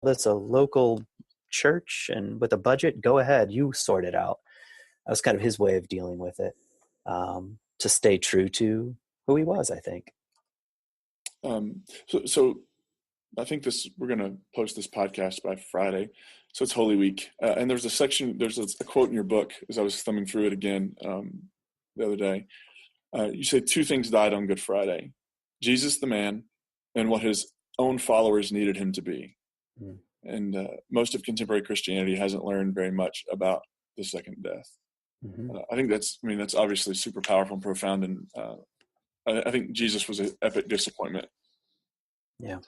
that's a local church and with a budget, go ahead, you sort it out. That was kind of his way of dealing with it, to stay true to who he was, I think. So I think we're going to post this podcast by Friday. So it's Holy Week. And there's a quote in your book as I was thumbing through it again the other day. You say two things died on Good Friday: Jesus the man, and what his own followers needed him to be. Mm. And most of contemporary Christianity hasn't learned very much about the second death. Mm-hmm. I think that's obviously super powerful and profound. And I think Jesus was an epic disappointment. Yeah.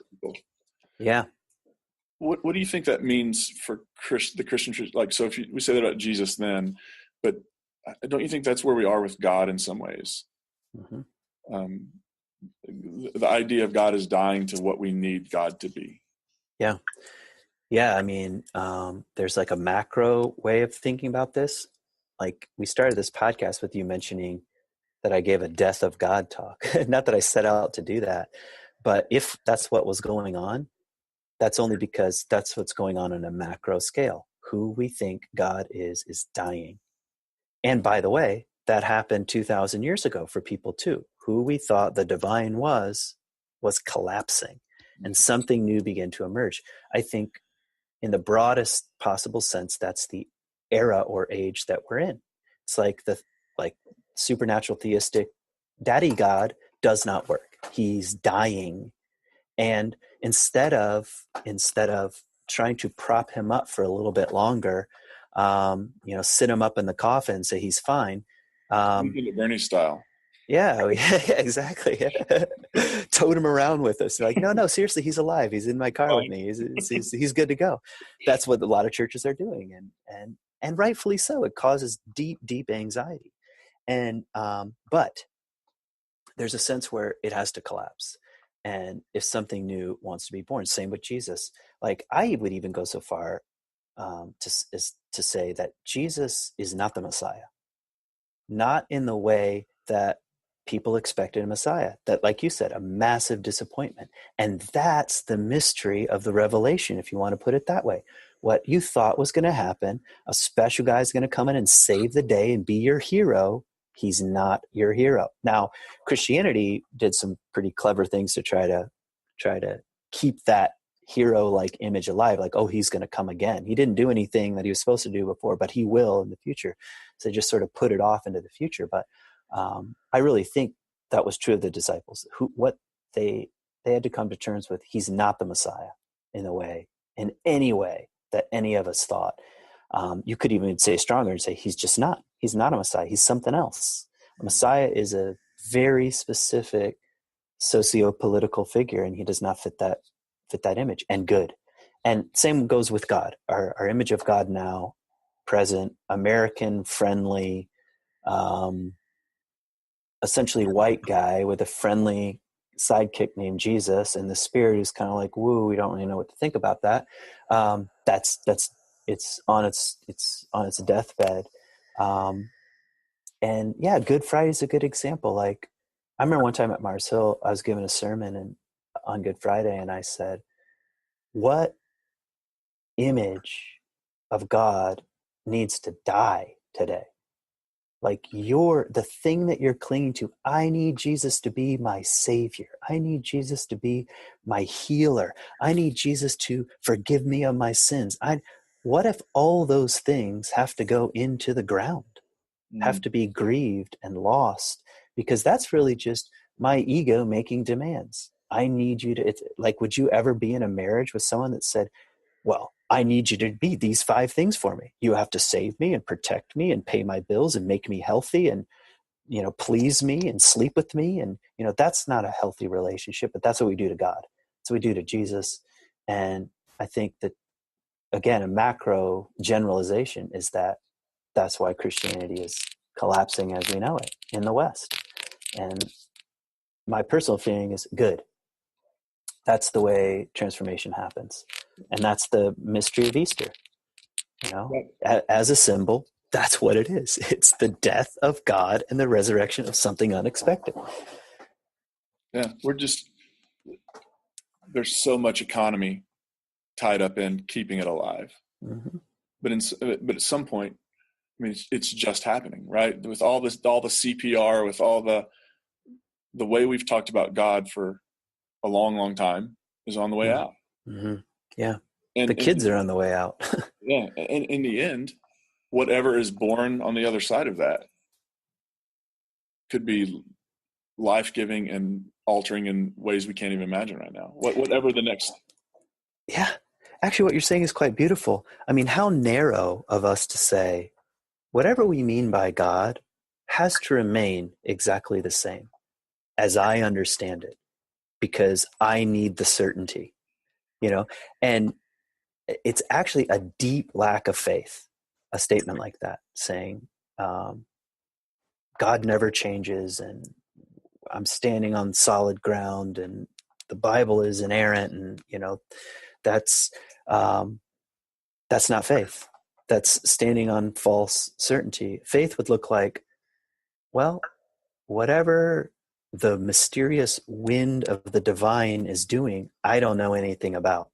Yeah. What do you think that means for the Christian church? Like, so if we say that about Jesus then, but don't you think that's where we are with God in some ways? Mm-hmm. The idea of God is dying to what we need God to be. Yeah. Yeah. I mean, there's like a macro way of thinking about this. Like, we started this podcast with you mentioning that I gave a death of God talk. Not that I set out to do that, but if that's what was going on, that's only because that's what's going on a macro scale. Who we think God is dying. And by the way, that happened 2,000 years ago for people too. Who we thought the divine was collapsing, and something new began to emerge. I think in the broadest possible sense, that's the era or age that we're in. It's like supernatural theistic daddy God does not work. He's dying. And instead of trying to prop him up for a little bit longer, sit him up in the coffin and say he's fine. Bernie style. Yeah, exactly. Tote him around with us. Like, no, seriously, he's alive. He's in my car with me. He's good to go. That's what a lot of churches are doing, and rightfully so. It causes deep, deep anxiety. And but there's a sense where it has to collapse. And if something new wants to be born, same with Jesus. Like, I would even go so far to say that Jesus is not the Messiah, not in the way that people expected a Messiah. That, like you said, a massive disappointment. And that's the mystery of the revelation, if you want to put it that way. What you thought was going to happen, a special guy is going to come in and save the day and be your hero. He's not your hero. Now, Christianity did some pretty clever things to try to keep that hero-like image alive. Like, oh, he's going to come again. He didn't do anything that he was supposed to do before, but he will in the future. So they just sort of put it off into the future. But I really think that was true of the disciples. They had to come to terms with, he's not the Messiah in any way that any of us thought. You could even say stronger and say he's just not. He's not a Messiah. He's something else. A Messiah is a very specific socio-political figure, and he does not fit that image. And good. And same goes with God. Our image of God now, present, American friendly, essentially white guy with a friendly sidekick named Jesus, and the spirit is kind of like, woo, we don't really know what to think about that. It's on its deathbed. And yeah, Good Friday is a good example. Like, I remember one time at Mars Hill, I was giving a sermon on Good Friday, and I said, what image of God needs to die today? Like, the thing that you're clinging to, I need Jesus to be my savior. I need Jesus to be my healer. I need Jesus to forgive me of my sins. What if all those things have to go into the ground, have to be grieved and lost? Because that's really just my ego making demands. I need you to, would you ever be in a marriage with someone that said, well, I need you to be these 5 things for me. You have to save me and protect me and pay my bills and make me healthy and, please me and sleep with me. And, that's not a healthy relationship, but that's what we do to God. That's what we do to Jesus. And I think that, again, a macro generalization is that's why Christianity is collapsing as we know it in the West. And my personal feeling is good. That's the way transformation happens. And that's the mystery of Easter. As a symbol, that's what it is. It's the death of God and the resurrection of something unexpected. Yeah, there's so much economy tied up in keeping it alive. Mm-hmm. But at some point, I mean, it's just happening, right? With all the CPR, with all the way we've talked about God for a long, long time is on the way out. Mm-hmm. Yeah. And the kids are on the way out. Yeah. And in the end, whatever is born on the other side of that could be life-giving and altering in ways we can't even imagine right now. Whatever the next. Yeah. Actually, what you're saying is quite beautiful. I mean, how narrow of us to say, whatever we mean by God has to remain exactly the same as I understand it, because I need the certainty, and it's actually a deep lack of faith, a statement like that, saying, God never changes, and I'm standing on solid ground, and the Bible is inerrant, and that's not faith. That's standing on false certainty. Faith would look like, well, whatever the mysterious wind of the divine is doing, I don't know anything about.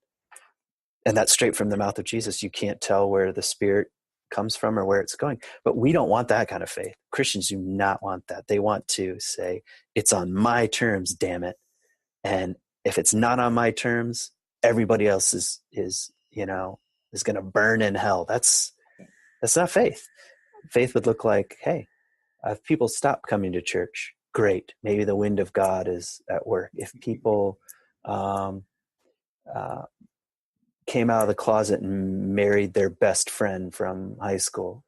And that's straight from the mouth of Jesus. You can't tell where the Spirit comes from or where it's going. But we don't want that kind of faith. Christians do not want that. They want to say, it's on my terms, damn it. And if it's not on my terms, everybody else is going to burn in hell. That's not faith. Faith would look like, hey, if people stop coming to church, great. Maybe the wind of God is at work. If people came out of the closet and married their best friend from high school,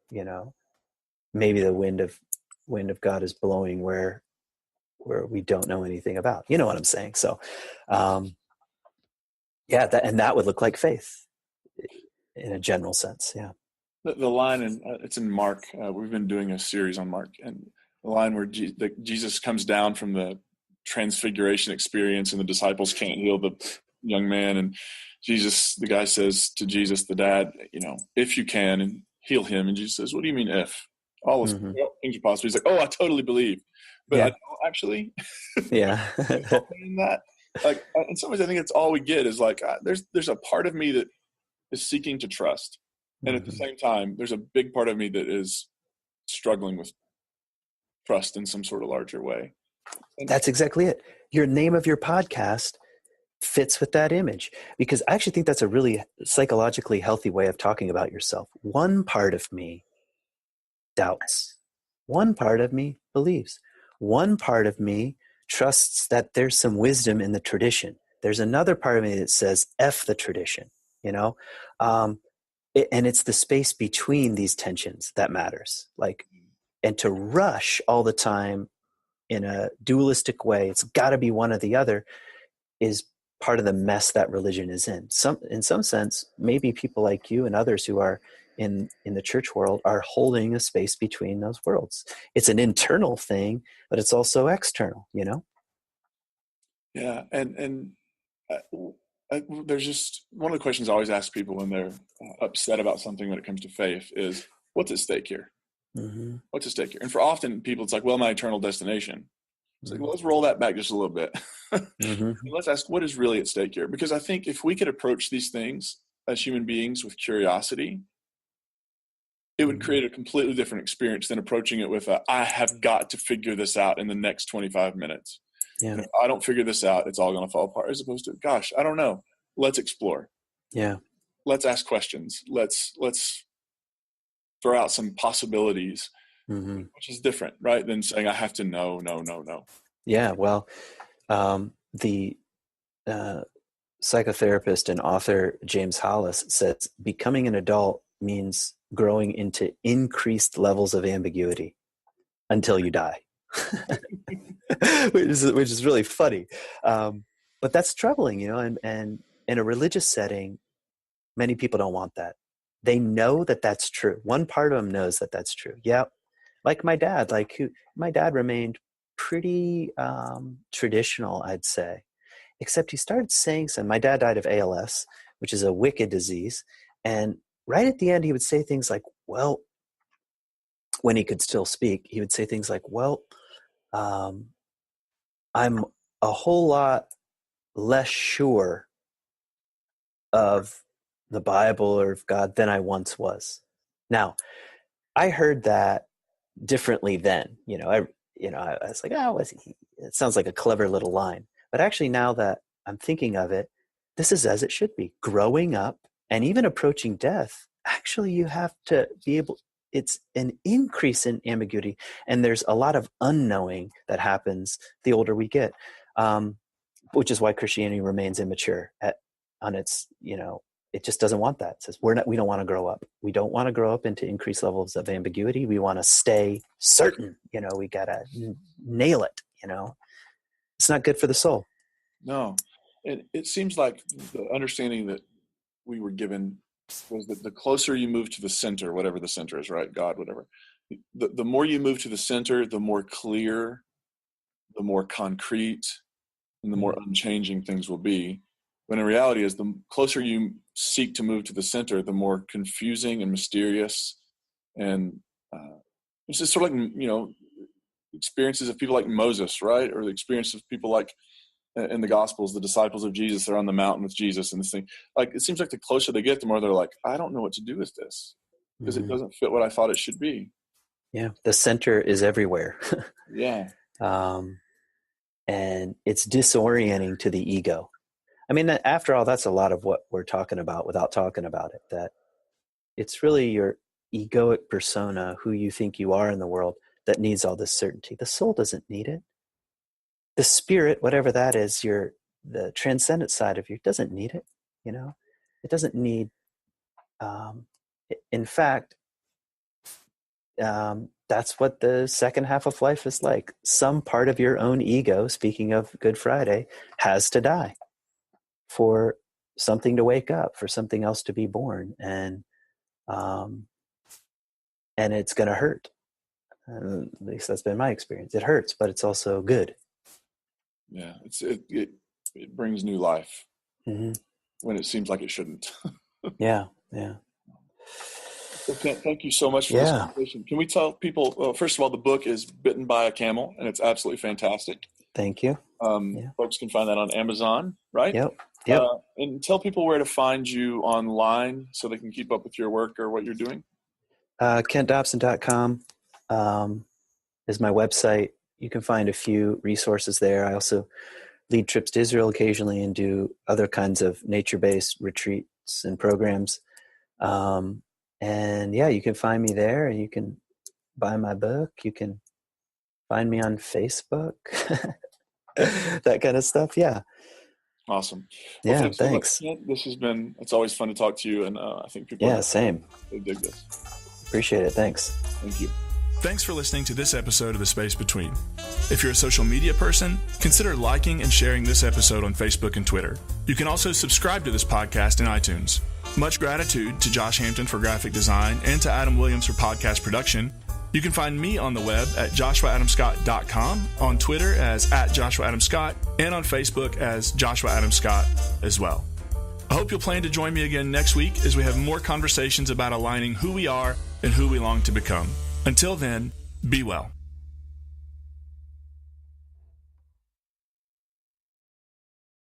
maybe the wind of God is blowing where we don't know anything about. You know what I'm saying? So, that would look like faith in a general sense. Yeah. The line, and it's in Mark. We've been doing a series on Mark, and the line where Jesus comes down from the transfiguration experience, and the disciples can't heal the young man, and the guy says to Jesus, the dad, if you can, and heal him. And Jesus says, what do you mean if? All things are possible. He's like, oh, I totally believe, but I don't actually. Yeah. In that, like, in some ways, I think it's all we get is like, there's a part of me that is seeking to trust. And at the same time, there's a big part of me that is struggling with trust in some sort of larger way. That's exactly it. Your name of your podcast fits with that image, because I actually think that's a really psychologically healthy way of talking about yourself. One part of me doubts. One part of me believes. One part of me trusts that there's some wisdom in the tradition. There's another part of me that says, F the tradition, and it's the space between these tensions that matters. And to rush all the time in a dualistic way, it's got to be one or the other, is part of the mess that religion is in. In some sense, maybe people like you and others who are in the church world are holding a space between those worlds. It's an internal thing, but it's also external, Yeah. And there's just one of the questions I always ask people when they're upset about something when it comes to faith is, what's at stake here? Mm-hmm. What's at stake here? And for often people, it's like, well, my eternal destination. It's like, well, let's roll that back just a little bit. Let's ask, what is really at stake here? Because I think if we could approach these things as human beings with curiosity, it would create a completely different experience than approaching it with I have got to figure this out in the next 25 minutes. Yeah. And if I don't figure this out, it's all going to fall apart, as opposed to, gosh, I don't know. Let's explore. Yeah. Let's ask questions. Let's throw out some possibilities, which is different, right, than saying I have to know. Yeah. Well, the psychotherapist and author James Hollis says becoming an adult means growing into increased levels of ambiguity until you die. which is really funny. But that's troubling, and in a religious setting, many people don't want that. They know that that's true. One part of them knows that that's true. Yeah. Like my dad, my dad remained pretty traditional, I'd say, except he started saying my dad died of ALS, which is a wicked disease. And right at the end, he would say things like, well, when he could still speak, he would say things like, well, I'm a whole lot less sure of the Bible or of God than I once was. Now, I heard that differently then. I was like, oh, it sounds like a clever little line. But actually, now that I'm thinking of it, this is as it should be. Growing up and even approaching death, actually, you have to be able, it's an increase in ambiguity. And there's a lot of unknowing that happens the older we get, which is why Christianity remains immature on its, it just doesn't want that. It says we don't want to grow up. We don't want to grow up into increased levels of ambiguity. We want to stay certain. We got to nail it. It's not good for the soul. No. It seems like the understanding that we were given was that the closer you move to the center, whatever the center is, right? God, whatever. The more you move to the center, the more clear, the more concrete, and the more unchanging things will be. When in reality is the closer you seek to move to the center, the more confusing and mysterious, and it's just sort of like, experiences of people like Moses, right? Or the experience of people like in the Gospels, the disciples of Jesus, they're on the mountain with Jesus and this thing. Like, it seems like the closer they get, the more they're like, I don't know what to do with this because it doesn't fit what I thought it should be. Yeah. The center is everywhere. Yeah. And it's disorienting to the ego. I mean, after all, that's a lot of what we're talking about without talking about it, that it's really your egoic persona, who you think you are in the world, that needs all this certainty. The soul doesn't need it. The spirit, whatever that is, the transcendent side of you, doesn't need it. It doesn't need, in fact, that's what the second half of life is like. Some part of your own ego, speaking of Good Friday, has to die for something to wake up, for something else to be born. And it's going to hurt. At least that's been my experience. It hurts, but it's also good. Yeah. It brings new life when it seems like it shouldn't. Yeah. Yeah. Well, Kent, thank you so much for this conversation. Can we tell people, first of all, the book is Bitten by a Camel, and it's absolutely fantastic. Thank you. Folks can find that on Amazon, right? Yep. And tell people where to find you online so they can keep up with your work or what you're doing. KentDobson.com is my website. You can find a few resources there. I also lead trips to Israel occasionally and do other kinds of nature-based retreats and programs. And you can find me there, and you can buy my book. You can find me on Facebook, that kind of stuff. Yeah. Awesome. Well, yeah. Thanks. So it's always fun to talk to you. And I think people, same. They dig this. Appreciate it. Thanks. Thank you. Thanks for listening to this episode of The Space Between. If you're a social media person, consider liking and sharing this episode on Facebook and Twitter. You can also subscribe to this podcast in iTunes. Much gratitude to Josh Hampton for graphic design and to Adam Williams for podcast production. You can find me on the web at joshuaadamscott.com, on Twitter as @JoshuaAdamScott, and on Facebook as Joshua Adam Scott as well. I hope you'll plan to join me again next week as we have more conversations about aligning who we are and who we long to become. Until then, be well.